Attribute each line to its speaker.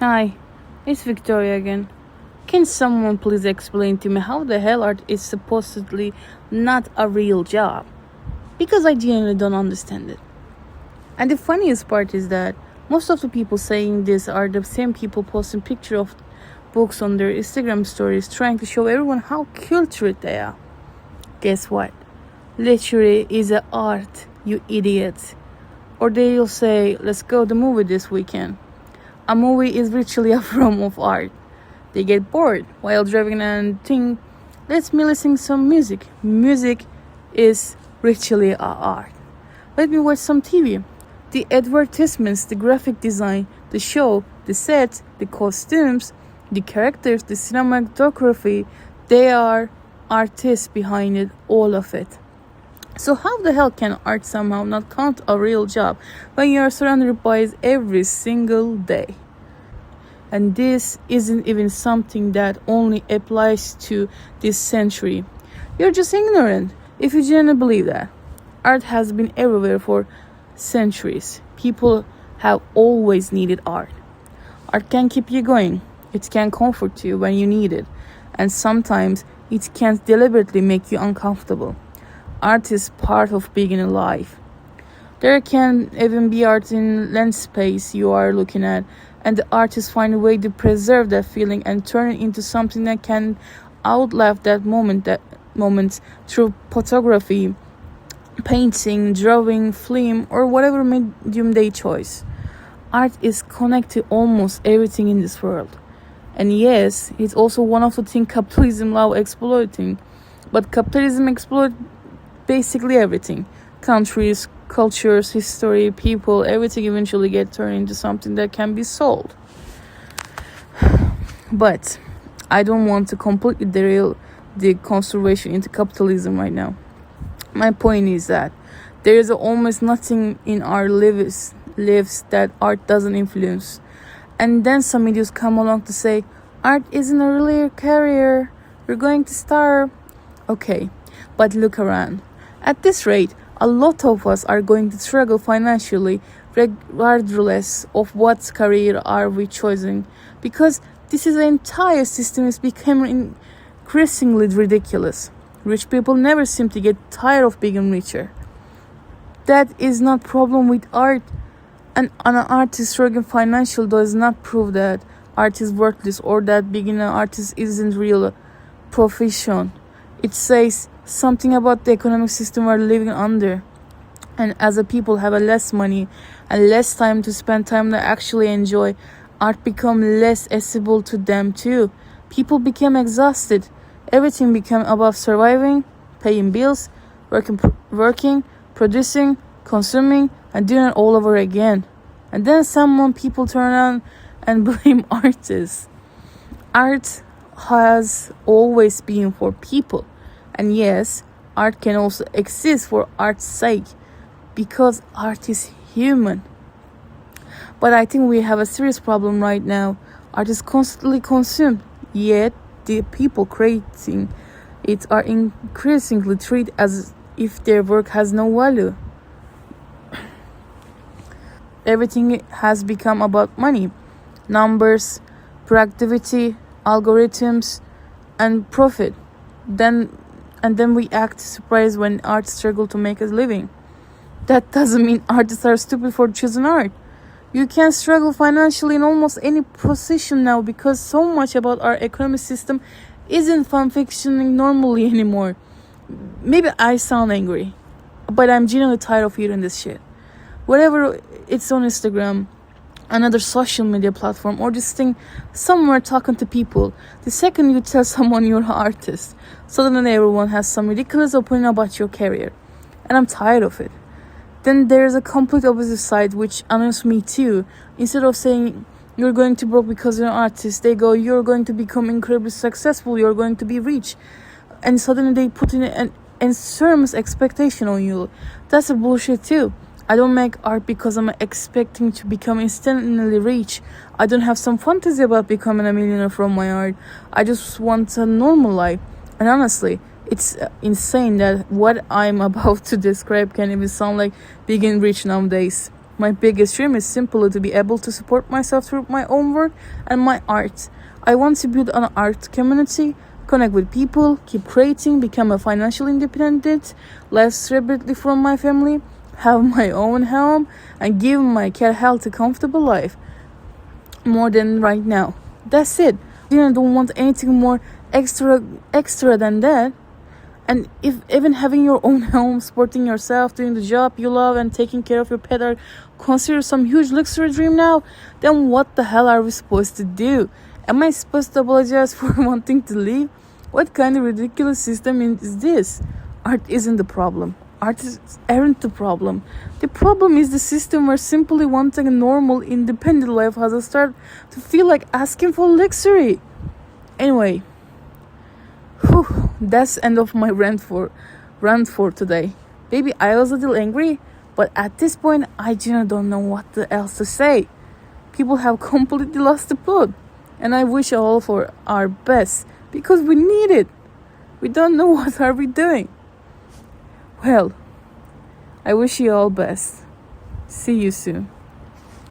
Speaker 1: Hi, it's Victoria again. Can someone please explain to me how the hell art is supposedly not a real job? Because I genuinely don't understand it. And the funniest part is that most of the people saying this are the same people posting pictures of books on their Instagram stories trying to show everyone how cultured they are. Guess what? Literature is an art, you idiots. Or they'll say, let's go to the movie this weekend. A movie is literally a form of art. They get bored while driving and think, let me listen to some music. Music is literally a art. Let me watch some TV. The advertisements, the graphic design, the show, the sets, the costumes, the characters, the cinematography, they are artists behind it, all of it. So how the hell can art somehow not count a real job when you are surrounded by it every single day? And this isn't even something that only applies to this century. You're just ignorant if you genuinely believe that. Art has been everywhere for centuries. People have always needed art. Art can keep you going. It can comfort you when you need it. And sometimes it can deliberately make you uncomfortable. Art is part of being alive. There can even be art in lens space you are looking at, and the artists find a way to preserve that feeling and turn it into something that can outlive that moment through photography, painting, drawing, film, or whatever medium they choose. Art is connected to almost everything in this world. And yes, it's also one of the things capitalism loves exploiting. But capitalism exploits basically everything. Countries, cultures, history, people, everything eventually get turned into something that can be sold. But I don't want to completely derail the conservation into capitalism right now. My point is that there is almost nothing in our lives that art doesn't influence. And then some idiots come along to say, art isn't a really career, you're going to starve. Okay, but look around. At this rate, a lot of us are going to struggle financially regardless of what career are we choosing, because this entire system is becoming increasingly ridiculous. Rich people never seem to get tired of being richer. That is not problem with art. And an artist struggling financially does not prove that art is worthless or that being an artist isn't real profession. It says something about the economic system we're living under. And as a people have a less money and less time to spend time to actually enjoy, art become less accessible to them too. People became exhausted. Everything became about surviving, paying bills, working, producing, consuming, and doing it all over again. And then people turn around and blame artists. Art has always been for people. And yes, art can also exist for art's sake, because art is human. But I think we have a serious problem right now. Art is constantly consumed, yet the people creating it are increasingly treated as if their work has no value. Everything has become about money, numbers, productivity, algorithms, and profit. And then we act surprised when artists struggle to make a living. That doesn't mean artists are stupid for choosing art. You can struggle financially in almost any position now because so much about our economic system isn't functioning normally anymore. Maybe I sound angry, but I'm genuinely tired of hearing this shit. Whatever it's on Instagram, another social media platform, or this thing somewhere talking to people, the second you tell someone you're an artist, suddenly everyone has some ridiculous opinion about your career. And I'm tired of it. Then there's a complete opposite side which annoys me too. Instead of saying you're going to broke because you're an artist, they go, you're going to become incredibly successful, you're going to be rich. And suddenly they put in an enormous expectation on you. That's a bullshit too. I don't make art because I'm expecting to become instantly rich. I don't have some fantasy about becoming a millionaire from my art. I just want a normal life. And honestly, it's insane that what I'm about to describe can even sound like being rich nowadays. My biggest dream is simply to be able to support myself through my own work and my art. I want to build an art community, connect with people, keep creating, become a financially independent, live separately from my family, have my own home, and give my cat health a comfortable life. More than right now. That's it. I don't want anything more extra than that. And if even having your own home, supporting yourself, doing the job you love, and taking care of your pet are considered some huge luxury dream now, then what the hell are we supposed to do? Am I supposed to apologize for wanting to leave? What kind of ridiculous system is this? Art isn't the problem. Artists aren't the problem. The problem is the system where simply wanting a normal, independent life has to start to feel like asking for luxury. Anyway, that's end of my rant for today. Maybe I was a little angry, but at this point, I just don't know what else to say. People have completely lost the plot, and I wish all for our best because we need it. We don't know what are we doing. Well, I wish you all best. See you soon.